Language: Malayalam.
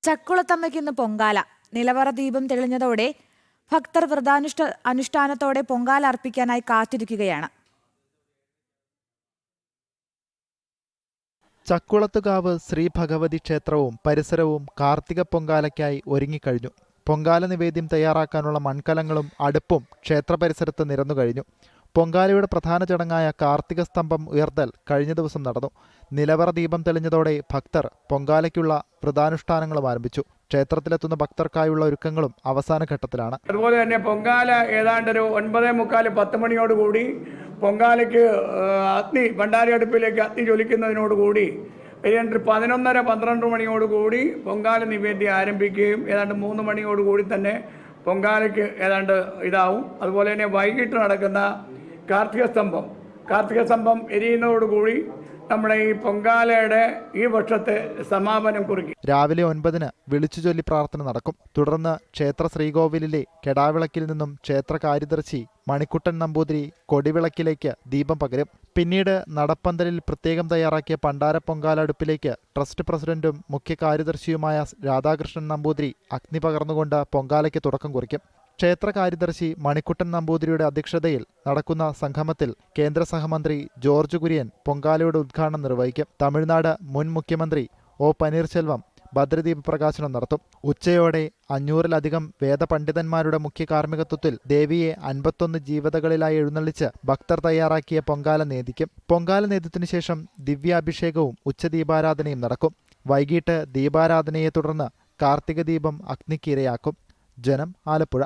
ചക്കുളത്തമ്മയ്ക്ക് ഇന്ന് പൊങ്കാല. നിലവറ ദീപം തെളിഞ്ഞതോടെ ഭക്തർ അനുഷ്ഠാനത്തോടെ പൊങ്കാല അർപ്പിക്കാനായി കാത്തിരിക്കുകയാണ്. ചക്കുളത്തുകാവ് ശ്രീ ഭഗവതി ക്ഷേത്രവും പരിസരവും കാർത്തിക പൊങ്കാലയ്ക്കായി ഒരുങ്ങിക്കഴിഞ്ഞു. പൊങ്കാല നിവേദ്യം തയ്യാറാക്കാനുള്ള മൺകലങ്ങളും അടുപ്പും ക്ഷേത്ര പരിസരത്ത് നിരന്നു കഴിഞ്ഞു. പൊങ്കാലയുടെ പ്രധാന ചടങ്ങായ കാർത്തിക സ്തംഭം ഉയർത്തൽ കഴിഞ്ഞ ദിവസം നടന്നു. നിലവറ ദീപം തെളിഞ്ഞതോടെ ഭക്തർ പൊങ്കാലയ്ക്കുള്ള വ്രതാനുഷ്ഠാനങ്ങളും ആരംഭിച്ചു. ക്ഷേത്രത്തിലെത്തുന്ന ഭക്തർക്കായുള്ള ഒരുക്കങ്ങളും അവസാന ഘട്ടത്തിലാണ്. അതുപോലെ തന്നെ പൊങ്കാല ഏതാണ്ട് ഒരു 9:45 10 മണിയോടുകൂടി പൊങ്കാലയ്ക്ക് അഗ്നി ഭണ്ഡാരി അടുപ്പിലേക്ക് അഗ്നി ജ്വലിക്കുന്നതിനോടുകൂടി ഏതാണ്ട് 11:30 12 മണിയോടുകൂടി പൊങ്കാല നിവേദ്യം ആരംഭിക്കുകയും ഏതാണ്ട് 3 മണിയോടുകൂടി തന്നെ പൊങ്കാലയ്ക്ക് ഏതാണ്ട് ഇതാവും. അതുപോലെ തന്നെ വൈകിട്ട് നടക്കുന്ന കാർത്തിക സ്തംഭം എരിയുന്നതോടുകൂടി നമ്മുടെ ഈ പൊങ്കാലയുടെ ഈ വർഷത്തെ സമാപനം കുറിക്കും. രാവിലെ 9-ന് വിളിച്ചുചൊല്ലി പ്രാർത്ഥന നടക്കും. തുടർന്ന് ക്ഷേത്ര ശ്രീകോവിലിലെ കെടാവിളക്കിൽ നിന്നും ക്ഷേത്ര കാര്യദർശി മണിക്കുട്ടൻ നമ്പൂതിരി കൊടിവിളക്കിലേക്ക് ദീപം പകരും. പിന്നീട് നടപ്പന്തലിൽ പ്രത്യേകം തയ്യാറാക്കിയ പണ്ടാര പൊങ്കാല അടുപ്പിലേക്ക് ട്രസ്റ്റ് പ്രസിഡന്റും മുഖ്യ കാര്യദർശിയുമായ രാധാകൃഷ്ണൻ നമ്പൂതിരി അഗ്നി പകർന്നുകൊണ്ട് പൊങ്കാലയ്ക്ക് തുടക്കം കുറിക്കും. ക്ഷേത്ര കാര്യദർശി മണിക്കുട്ടൻ നമ്പൂതിരിയുടെ അധ്യക്ഷതയിൽ നടക്കുന്ന സംഗമത്തിൽ കേന്ദ്ര സഹമന്ത്രി ജോർജ് കുര്യൻ പൊങ്കാലയുടെ ഉദ്ഘാടനം നിർവഹിക്കും. തമിഴ്നാട് മുൻ മുഖ്യമന്ത്രി ഒ പനീർശെൽവം ഭദ്രദീപ പ്രകാശനം നടത്തും. ഉച്ചയോടെ 500-ലധികം വേദപണ്ഡിതന്മാരുടെ മുഖ്യ കാർമ്മികത്വത്തിൽ ദേവിയെ 51 ജീവതകളിലായി എഴുന്നള്ളിച്ച് ഭക്തർ തയ്യാറാക്കിയ പൊങ്കാല നേദിക്കും. പൊങ്കാല നേദ്യത്തിനു ശേഷം ദിവ്യാഭിഷേകവും ഉച്ചദീപാരാധനയും നടക്കും. വൈകിട്ട് ദീപാരാധനയെ തുടർന്ന് കാർത്തിക ദീപം അഗ്നിക്കിരയാക്കും. ജനം, ആലപ്പുഴ.